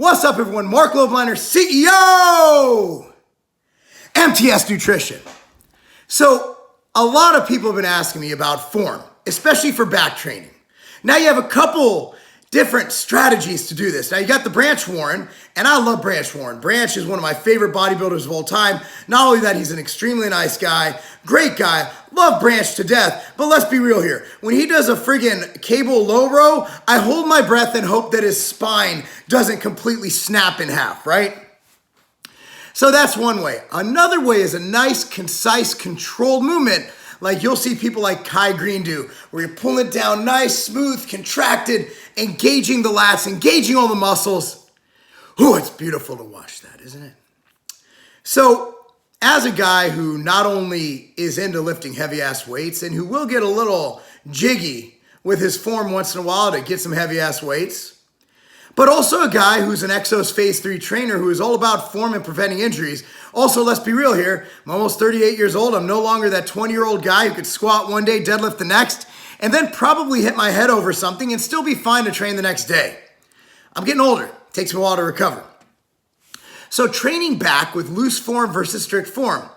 What's up, everyone? Marc Lobliner, CEO, MTS Nutrition. So, a lot of people have been asking me about form, especially for back training. Now you have a couple different strategies to do this. Now you got the Branch Warren, and I love Branch Warren. Branch is one of my favorite bodybuilders of all time. Not only that, he's an extremely nice guy, great guy, love Branch to death, but let's be real here. When he does a friggin' cable low row, I hold my breath and hope that his spine doesn't completely snap in half, right? So that's one way. Another way is a nice, concise, controlled movement like you'll see people like Kai Greene do, where you're pulling it down nice, smooth, contracted, engaging the lats, engaging all the muscles. Ooh, it's beautiful to watch that, isn't it? So, as a guy who not only is into lifting heavy-ass weights and who will get a little jiggy with his form once in a while to get some heavy-ass weights, but also a guy who's an Exos Phase 3 trainer who is all about form and preventing injuries. Also, let's be real here. I'm almost 38 years old. I'm no longer that 20-year-old guy who could squat one day, deadlift the next, and then probably hit my head over something and still be fine to train the next day. I'm getting older. It takes me a while to recover. So training back with loose form versus strict form,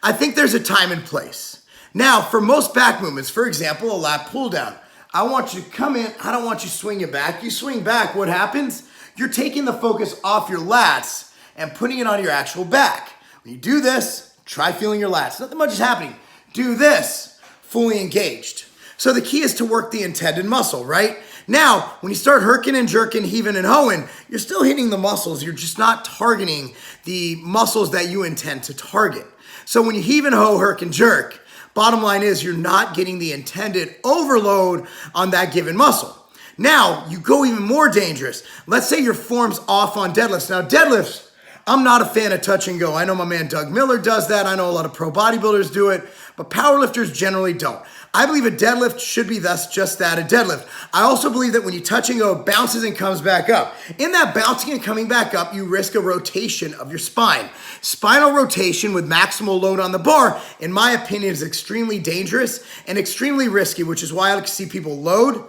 I think there's a time and place. Now, for most back movements, for example, a lat pull down, I want you to come in. I don't want you swinging back. You swing back, what happens? You're taking the focus off your lats and putting it on your actual back. When you do this, try feeling your lats. Nothing much is happening. Do this, fully engaged. So the key is to work the intended muscle, right? Now, when you start herking and jerking, heaving and hoeing, you're still hitting the muscles. You're just not targeting the muscles that you intend to target. So when you heave and hoe, herk and jerk, bottom line is you're not getting the intended overload on that given muscle. Now, you go even more dangerous. Let's say your form's off on deadlifts. Now, deadlifts, I'm not a fan of touch and go. I know my man Doug Miller does that. I know a lot of pro bodybuilders do it, but powerlifters generally don't. I believe a deadlift should be just that, a deadlift. I also believe that when you touch and go, it bounces and comes back up. In that bouncing and coming back up, you risk a rotation of your spine. Spinal rotation with maximal load on the bar, in my opinion, is extremely dangerous and extremely risky, which is why I like to see people load,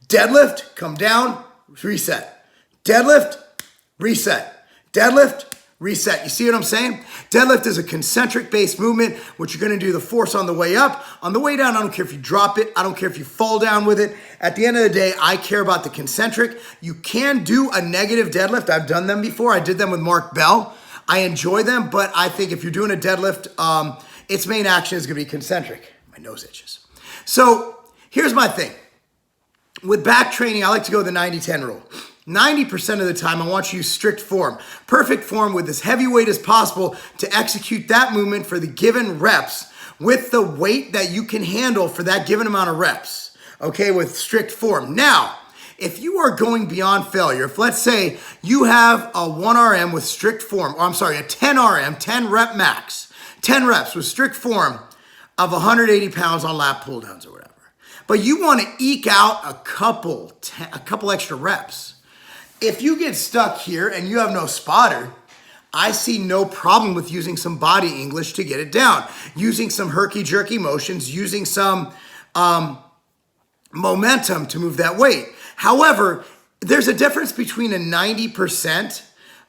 deadlift, come down, reset. Deadlift, reset. Deadlift, reset. You see what I'm saying? Deadlift is a concentric-based movement, which you're going to do the force on the way up. On the way down, I don't care if you drop it. I don't care if you fall down with it. At the end of the day, I care about the concentric. You can do a negative deadlift. I've done them before. I did them with Marc Bell. I enjoy them, but I think if you're doing a deadlift, its main action is going to be concentric. My nose itches. So here's my thing. With back training, I like to go the 90-10 rule. 90% of the time, I want you to use strict form, perfect form with as heavy weight as possible to execute that movement for the given reps with the weight that you can handle for that given amount of reps, okay, with strict form. Now, if you are going beyond failure, if let's say you have a 1 RM with strict form, or I'm sorry, a 10 RM, 10 rep max, 10 reps with strict form of 180 pounds on lat pull downs or whatever, but you want to eke out a couple extra reps. If you get stuck here and you have no spotter, I see no problem with using some body English to get it down, using some herky-jerky motions, using some momentum to move that weight. However, there's a difference between a 90%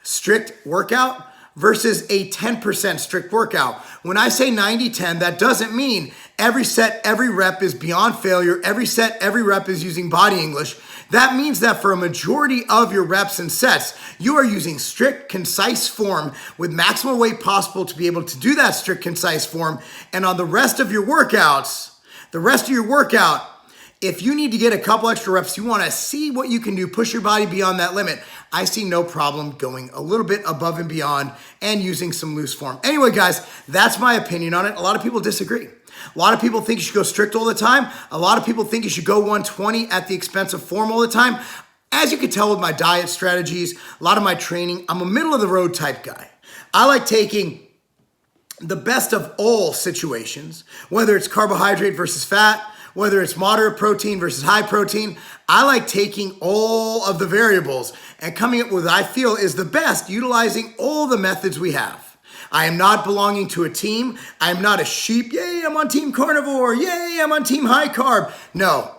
strict workout versus a 10% strict workout. When I say 90-10, that doesn't mean every set, every rep is beyond failure. Every set, every rep is using body English. That means that for a majority of your reps and sets, you are using strict, concise form with maximal weight possible to be able to do that strict, concise form. And on the rest of your workouts, if you need to get a couple extra reps, you want to see what you can do, push your body beyond that limit, I see no problem going a little bit above and beyond and using some loose form. Anyway, guys, that's my opinion on it. A lot of people disagree. A lot of people think you should go strict all the time. A lot of people think you should go 120 at the expense of form all the time. As you can tell with my diet strategies, a lot of my training, I'm a middle of the road type guy. I like taking the best of all situations, whether it's carbohydrate versus fat, whether it's moderate protein versus high protein. I like taking all of the variables and coming up with what I feel is the best, utilizing all the methods we have. I am not belonging to a team. I am not a sheep. Yay, I'm on team carnivore. Yay, I'm on team high carb. No,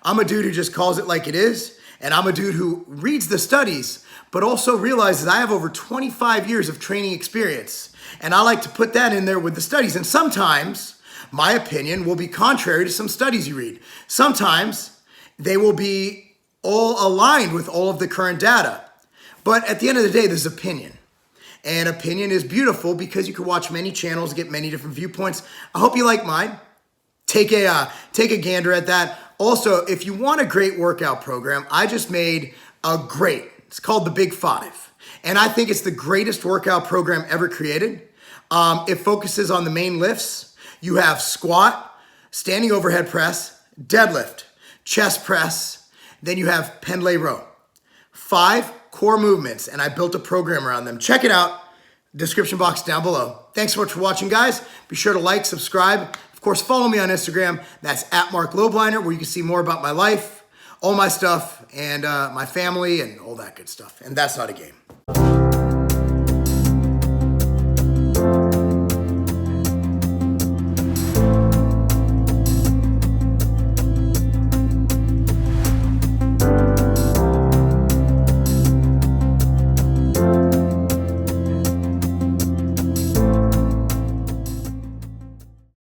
I'm a dude who just calls it like it is. And I'm a dude who reads the studies, but also realizes I have over 25 years of training experience. And I like to put that in there with the studies. And sometimes my opinion will be contrary to some studies you read. Sometimes they will be all aligned with all of the current data. But at the end of the day, there's opinion. And opinion is beautiful because you can watch many channels, get many different viewpoints. I hope you like mine. Take a gander at that. Also, if you want a great workout program, I just made it's called the Big Five. And I think it's the greatest workout program ever created. It focuses on the main lifts. You have squat, standing overhead press, deadlift, chest press, then you have pendlay row. 5 core movements, and I built a program around them. Check it out, description box down below. Thanks so much for watching, guys. Be sure to like, subscribe. Of course, follow me on Instagram. That's at Marc Lobliner, where you can see more about my life, all my stuff, and my family, and all that good stuff. And that's not a game.